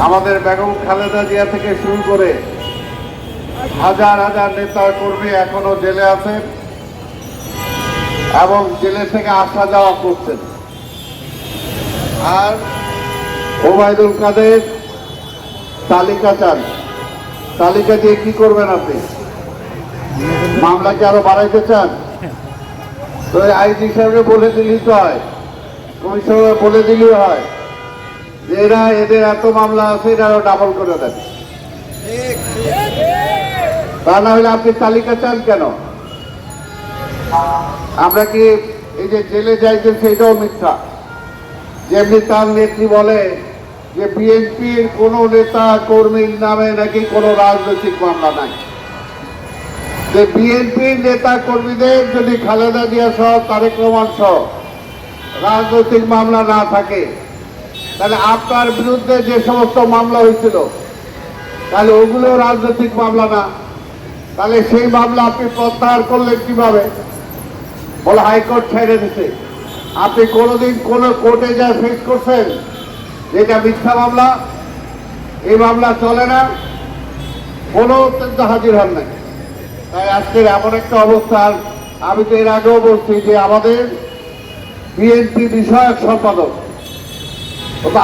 আমাদের বেগম খালেদা জিয়া থেকে শুরু করে হাজার হাজার নেতা কর্মী এখনো জেলে আছেন এবং জেলে থেকে আসা যাওয়া করছেন। আর ওবায়দুল কাদের তালিকা চান, তালিকা দিয়ে কি করবেন আপনি? মামলা কি আরো বাড়াইতে চান? তো আইজি সাহেবকে বলে দিলেই তো হয়, কমিশনার বলে দিলেই হয় যে এদের এত মামলা আছে, এটা আরো ডাবল করে দেন। তা না হলে আপনি তালিকা চান কেন? আমরা কি এই যে জেলে যাইতে সেটাও মিথ্যা। যেমনি তার নেত্রী বলে যে বিএনপির কোন নেতা কর্মীর নামে নাকি কোনো রাজনৈতিক মামলা নাই। যে বিএনপির নেতা কর্মীদের যদি খালেদা জিয়া সহ তারেক রহমান সহ রাজনৈতিক মামলা না থাকে, তাহলে আপনার বিরুদ্ধে যে সমস্ত মামলা হয়েছিল তাহলে ওগুলো রাজনৈতিক মামলা না। তাহলে সেই মামলা আপনি প্রত্যাহার করলেন কিভাবে? বলে হাইকোর্ট ছেড়ে দিতে। আপনি কোনোদিন কোন কোর্টে যা ফেস করছেন যেটা মিথ্যা মামলা, এই মামলা চলে না, কোনো অত্যন্ত হাজির হন নাই। তাই আজকের এমন একটা অবস্থা। আমি তো এর আগেও বলছি যে আমাদের বিএনপি বিষয়ক সম্পাদক,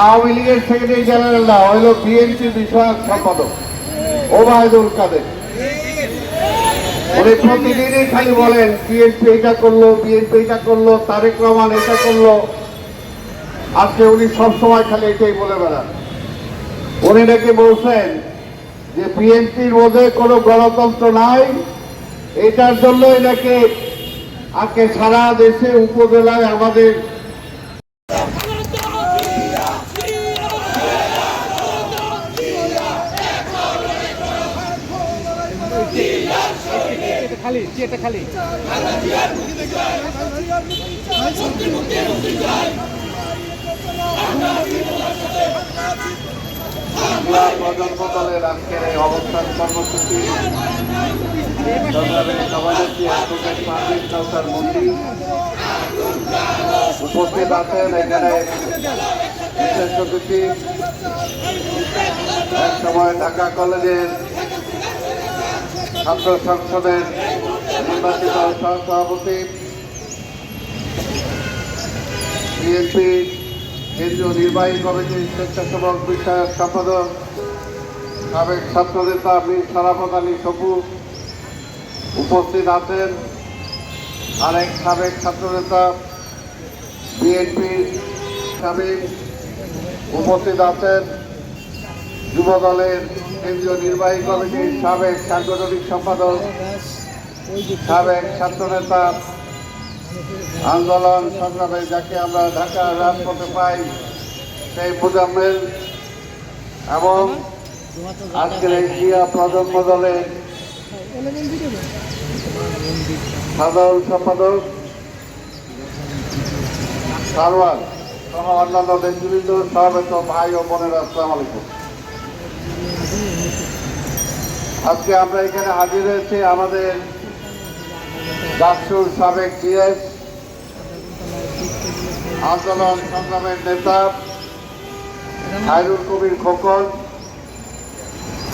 আওয়ামী লীগের সেক্রেটারি জেনারেল না, হইল বিএনপি বিষয়ক সম্পাদক ওবায়দুল কাদের। উনি প্রতিদিনই খালি বলেন বিএনপি এটা করলো, বিএনপি এটা করলো, তারেক রহমান এটা করলো। আজকে উনি সবসময় খালি এটাই বলে বেড়ান। উনি নাকি বলছেন যে বিএনপির মধ্যে কোনো গণতন্ত্র নাই, এটার জন্যই নাকি আজকে সারা দেশে উপজেলায় আমাদের খালি প্রজন্ম দলের আজকের এই অবস্থান কর্মসূচি সভানেত্রী অ্যাডভোকেট পারভীন কাউসার মন্ত্রী উপস্থিত আছেন। এখানে বিশেষ অতিথি এক সময় ঢাকা কলেজের ছাত্র সংসদের নির্বাচিত সহসভাপতি, বিএনপি কেন্দ্রীয় নির্বাহী কমিটির স্বেচ্ছাসেবক বিষয়ক সম্পাদক সাবেক ছাত্রনেতা মীর শরাফত আলী সপু উপস্থিত আছেন। আরেক সাবেক ছাত্রনেতা বিএনপির সাবেক উপস্থিত আছেন। যুব দলের কেন্দ্রীয় নির্বাহী কমিটির সাবেক সাংগঠনিক সম্পাদক, সাবেক ছাত্রনেতা, আন্দোলন সংগ্রামে যাকে আমরা ঢাকার রাজপথে পাই সেই মুজাম্মেল, এবং আজকের এই জিয়া প্রজন্ম দলের সাধারণ সম্পাদক সারওয়ার সহ অন্যান্য নেতৃবৃন্দ, সহবেত ভাই ও বোনেরা, আসসালামু আলাইকুম। আজকে আমরা এখানে হাজির হয়েছি আমাদের ডাকসুর সাবেক জিএস, আন্দোলন সংগ্রামের নেতা খায়রুল কবির খোকন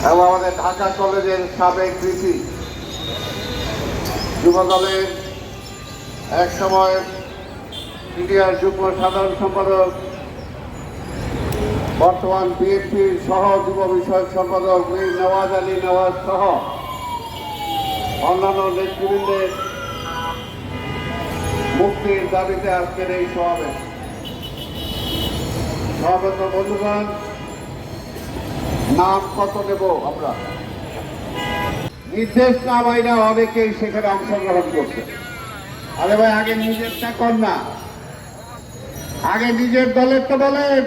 এবং আমাদের ঢাকা কলেজের সাবেক ভিসি, যুব দলের এক সময় সিনিয়র যুগ্ম সাধারণ সম্পাদক, বর্তমান বিএনপির সহ যুব বিষয়ক সম্পাদক মীর নওয়াজ আলী নওয়াজ সহ অন্যান্য নেতৃবৃন্দের মুক্তির দাবিতে আজকের এই সমাবেশ। সমাবেত বন্ধুগণ, নাম কত নেব আমরা? নির্দেশ না বাইরে অনেকেই সেখানে অংশগ্রহণ করছে। আরে ভাই, আগে নিজেরটা কর না, আগে নিজের দলের তো বলেন।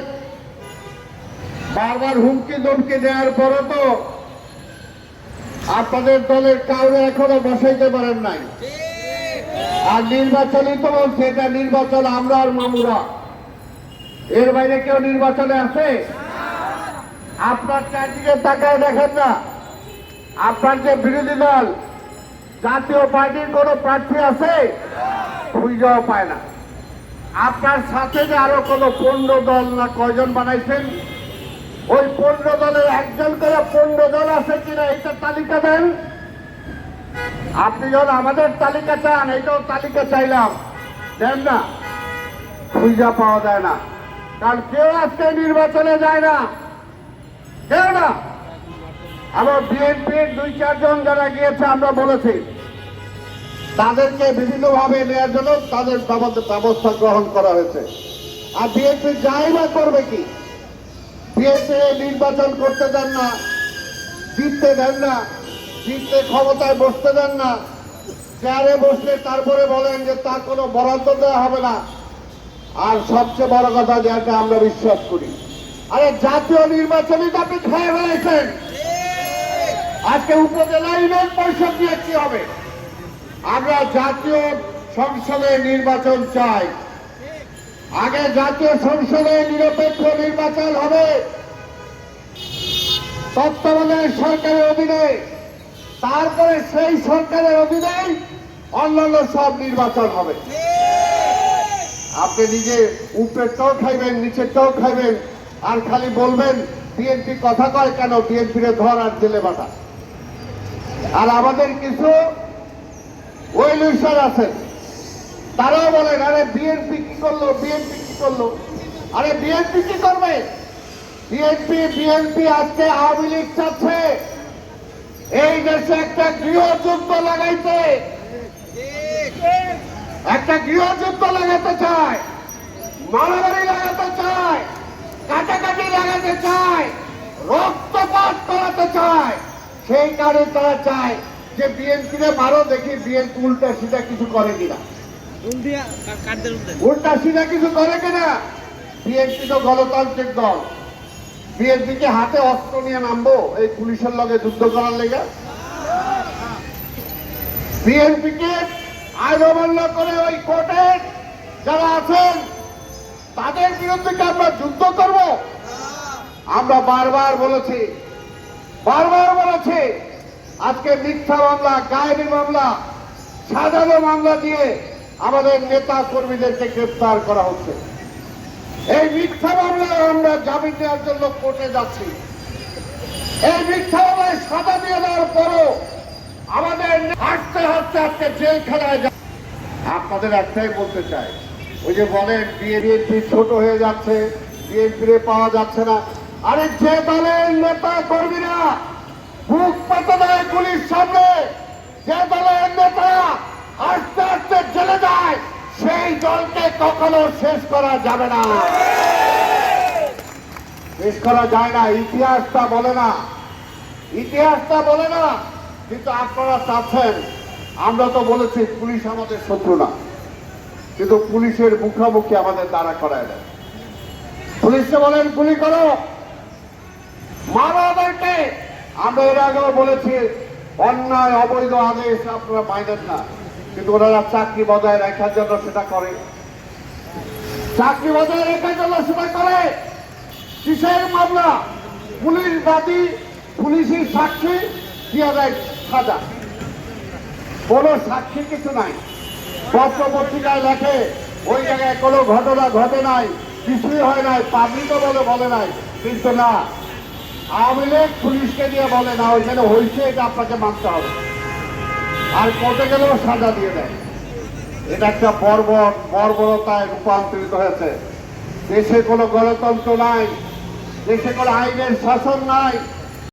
বারবার হুমকি ধমকি দেওয়ার পরও তো আপনাদের দলের কাউরে এখনো বসাইতে পারেন নাই। আর নির্বাচনই তো বলছে, এটা নির্বাচন আমরা আর মামুরা, এর বাইরে কেউ নির্বাচনে আছে? আপনার চারদিকে তাকায় দেখেন না, আপনার যে বিরোধী দল জাতীয় পার্টির কোন প্রার্থী আছে? খুঁজেও পায় না। আপনার সাথে যে আরো কোন পণ্য দল না কয়জন বানাইছেন? ওই 15 দলের একজন করে 15 দল আছে কিনা এটা তালিকা দেন। আপনি যখন আমাদের তালিকা চান, এটাও তালিকা চাইলাম, দেন না, খুঁজা পাওয়া যায় না। কারণ কেউ আজকে নির্বাচনে যায় না, কেউ না। আমার বিএনপির 2-4 জন যারা গিয়েছে আমরা বলেছি তাদেরকে বিভিন্নভাবে নেওয়ার জন্য তাদের ব্যবস্থা গ্রহণ করা হয়েছে। আর বিএনপি যাই বা করবে কি, বিএনপি নির্বাচন করতে দেন না, জিততে দেন না, জিততে ক্ষমতায় বসতে দেন না, চেয়ারে বসলে তারপরে বলেন যে তার কোনো বরাদ্দ দেওয়া হবে না। আর সবচেয়ে বড় কথা যেটা আমরা বিশ্বাস করি, আরে জাতীয় নির্বাচনে তো আপনি খেয়ে ফেলেছেন, আজকে উপজেলা ইউনিয়ন পরিষদ দিয়ে কি হবে? আমরা জাতীয় সংসদে নির্বাচন চাই। আগে জাতীয় সংসদে নিরপেক্ষ নির্বাচন হবে তত্ত্বাবধায়ক সরকারের অধীনে, তারপরে সেই সরকারের অধীনে অন্যান্য সব নির্বাচন হবে। আপনি নিজে উপরেরটাও খাইবেন, নিচেরটাও খাইবেন, আর খালি বলবেন বিএনপি কথা কয় কেন, বিএনপির ধর আর জেলে বাটা। আর আমাদের কিছু ওই লুসার আছেন, তারাও বলেন আরে বিএনপি কি করলো, বিএনপি কি করলো। আরে বিএনপি কি করবে? বিএনপি আজকে আওয়ামী লীগ চাচ্ছে এই দেশে একটা গৃহযুদ্ধ লাগাইতে, একটা গৃহযুদ্ধ লাগাতে চায়, মারামারি লাগাতে চায়, কাটাকাটি লাগাতে চায়, রক্তপাত করাতে চায়। সেই কারণে তারা চায় যে বিএনপিরে মারো, দেখি বিএনপি উল্টা সিধা কিছু করে কিনা, উল্টা সিধা কিছু করে কিনা। বিএনপি তো গণতান্ত্রিক দল, বিএনপিকে হাতে অস্ত্র নিয়ে নামবো এই পুলিশের লগে যুদ্ধ করার লেগে? বিএনপিকে আইন অমান্য করে ওই কোর্টের যারা আছেন তাদের বিরুদ্ধে কি আমরা যুদ্ধ করব? আমরা বারবার বলেছি, আজকে মিথ্যা মামলা, গায়েবী মামলা, সাজানো মামলা দিয়ে আমাদের নেতা কর্মীদেরকে গ্রেফতার করা হচ্ছে। এই মিথ্যা মামলায় আমরা জামিন দেওয়ার জন্য কোর্টে যাচ্ছি। এই মিথ্যা মামলায় সাজা দিয়ে দেওয়ার পরও আমাদের হাঁটতে হাঁটতে আজকে জেলখানায় যায়। আপনাদের একটাই বলতে চাই, ওই যে বলেন বিএনপি ছোট হয়ে যাচ্ছে, বিএনপিরে পাওয়া যাচ্ছে না। আরে যে দলের নেতা কর্মীরা বুক পেতে দেয় পুলিশ সামনে, যে দলের নেতা আস্তে আস্তে জেলে যায়, সেই দলকে কখনো শেষ করা যাবে না, শেষ করা যায় না। ইতিহাসটা বলে না, ইতিহাসটা বলে না। কিন্তু আপনারা চাচ্ছেন, আমরা তো বলেছি পুলিশ আমাদের শত্রু না, কিন্তু পুলিশের মুখোমুখি আমাদের দাঁড়া করায় দেয়। পুলিশকে বলেন গুলি করো, মারো ওদেরকে। আমরা এর আগেও বলেছি অন্যায় অবৈধ আদেশ আপনারা মানেন না, কিন্তু ওনারা চাকরি বজায় রাখার জন্য সেটা করে, চাকরি বজায় রাখার জন্য সেটা করে। কিসের মামলা? পুলিশ বাদী, পুলিশের সাক্ষী দিয়ে দেয় সাজা, কোনো সাক্ষী কিছু নাই। পত্র পত্রিকায় লেখে ওই জায়গায় কোনো ঘটনা ঘটে নাই, কিছুই হয় নাই, পাবলিকও বলে নাই, কিন্তু না, আওয়ামী লীগ পুলিশকে দিয়ে বলে না ওইখানে হয়েছে, এটা আপনাকে মানতে হবে। আর কোর্টে গেলেও সাজা দিয়ে দেয়। এটা একটা বর্বরতায় রূপান্তরিত হয়েছে। দেশে কোনো গণতন্ত্র নাই, দেশে কোনো আইনের শাসন নাই,